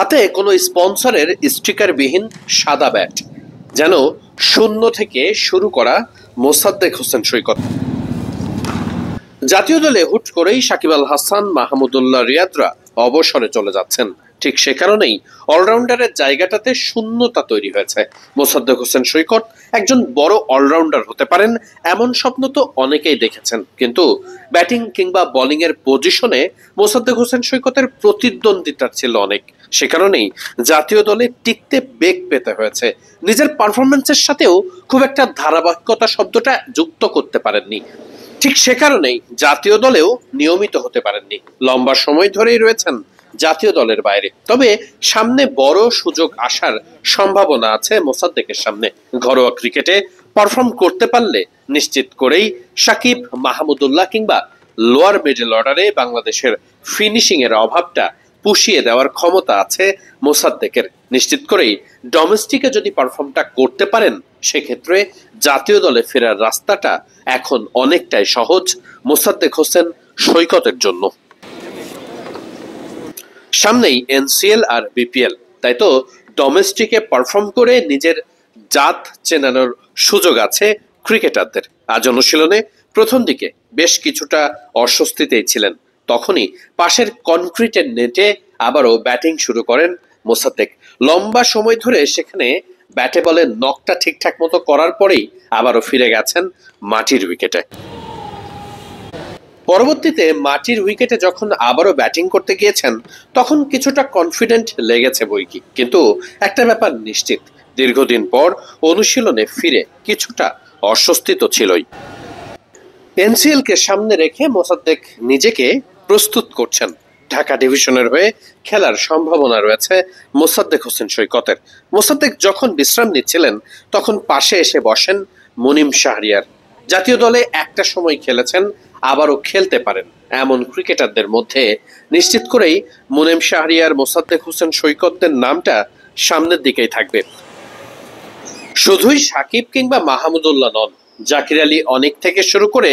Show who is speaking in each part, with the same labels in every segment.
Speaker 1: হাতে কোনো স্পন্সরের স্টিকারবিহীন সাদা ব্যাট, যেন শূন্য থেকে শুরু করা মোসাদ্দেক হোসেন সৈকত। জাতীয় দলে হুট করেই সাকিব আল হাসান, মাহমুদুল্লাহ রিয়াদরা অবসরে চলে যাচ্ছেন। ঠিক সে কারণেই অলরাউন্ডারের জায়গাটাতে শূন্যতা তৈরি হয়েছে। মোসাদ্দেক হোসেন সৈকত একজন বড় অলরাউন্ডার হতে পারেন এমন স্বপ্ন তো অনেকেই দেখেছেন, কিন্তু ব্যাটিং কিংবা বোলিং এর পজিশনে মোসাদ্দেক হোসেন সৈকতের প্রতিদ্বন্দ্বিতা ছিল অনেক। সে কারণেই জাতীয় দলে টিকতে বেগ পেতে হয়েছে। নিজের পারফরমেন্সের সাথেও খুব একটা ধারাবাহিকতা শব্দটা যুক্ত করতে পারেননি। ঠিক সে কারণেই জাতীয় দলেও নিয়মিত হতে পারেননি। লম্বা সময় ধরেই রয়েছেন জাতীয় দলের বাইরে। তবে সামনে বড় সুযোগ আসার সম্ভাবনা আছে মোসাদ্দেকের সামনে। ঘরোয়া ক্রিকেটে পারফর্ম করতে পারলে নিশ্চিত করেই সাকিব, মাহমুদুল্লাহ কিংবা লোয়ার মিডল অর্ডারে বাংলাদেশের ফিনিশিং এর অভাবটা পুষিয়ে দেওয়ার ক্ষমতা আছে মোসাদ্দেকের। নিশ্চিত করেই ডোমেস্টিকে যদি পারফর্মটা করতে পারেন, সেক্ষেত্রে জাতীয় দলে ফেরার রাস্তাটা এখন অনেকটাই সহজ মোসাদ্দেক হোসেন সৈকতের জন্য। সামনেই এনসিএল আর বিপিএল, তাই তো ডোমেস্টিকে পারফর্ম করে নিজের জাত চেনানোর সুযোগ আছে ক্রিকেটারদের। আজ অনুশীলনে প্রথম দিকে বেশ কিছুটা অস্বস্তিতেই ছিলেন। তখনই পাশের কনক্রিটের নেটে আবারও ব্যাটিং শুরু করেন মোসাদ্দেক। লম্বা সময় ধরে সেখানে ব্যাটে বলে নকটা ঠিকঠাক মতো করার পরেই আবারও ফিরে গেছেন মাটির উইকেটে। পরবর্তীতে মাটির উইকেটে যখন আবারও ব্যাটিং করতে গিয়েছেন, তখন কিছুটা কনফিডেন্ট লেগেছে বইকি, কিন্তু একটা ব্যাপার নিশ্চিত, দীর্ঘদিন পর অনুশীলনে ফিরে কিছুটা অস্বস্তি তো ছিলই। এনসিএল কে সামনে রেখে মোসাদ্দেক নিজেকে প্রস্তুত করছেন। ঢাকা ডিভিশনের হয়ে খেলার সম্ভাবনা রয়েছে মোসাদ্দেক হোসেন সৈকতের। মোসাদ্দেক যখন বিশ্রাম নিচ্ছিলেন, তখন পাশে এসে বসেন মুনিম শাহরিয়ার। জাতীয় দলে একটা সময় খেলেছেন, আবারও খেলতে পারেন এমন ক্রিকেটারদের মধ্যে নিশ্চিত করেই মুনিম শাহরিয়ার, মোসাদ্দেক হোসেন সৈকতদের নামটা সামনের দিকেই থাকবে। শুধুই সাকিব কিংবা মাহমুদুল্লাহ নন, জাকির আলী অনেক থেকে শুরু করে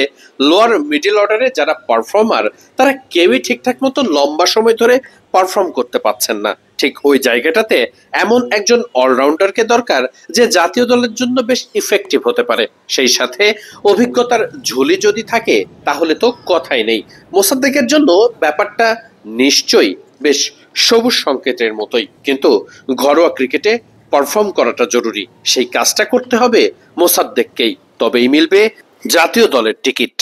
Speaker 1: লোয়ার মিডল অর্ডারে যারা পারফর্মার, তারা কেউই ঠিকঠাক মতো লম্বা সময় ধরে পারফর্ম করতে পারছেন না। ঠিক ওই জায়গাটাতে এমন একজন অলরাউন্ডারকে দরকার, যে জাতীয় দলের জন্য বেশ ইফেক্টিভ হতে পারে। সেই সাথে অভিজ্ঞতার ঝুলি যদি থাকে, তাহলে তো কথাই নেই। মোসাদ্দেকের জন্য ব্যাপারটা নিশ্চয়ই বেশ সবুজ সংকেতের মতোই, কিন্তু ঘরোয়া ক্রিকেটে পারফর্ম করাটা জরুরি। সেই কাজটা করতে হবে মোসাদ্দেককেই, তবেই মিলবে জাতীয় দলের টিকিট।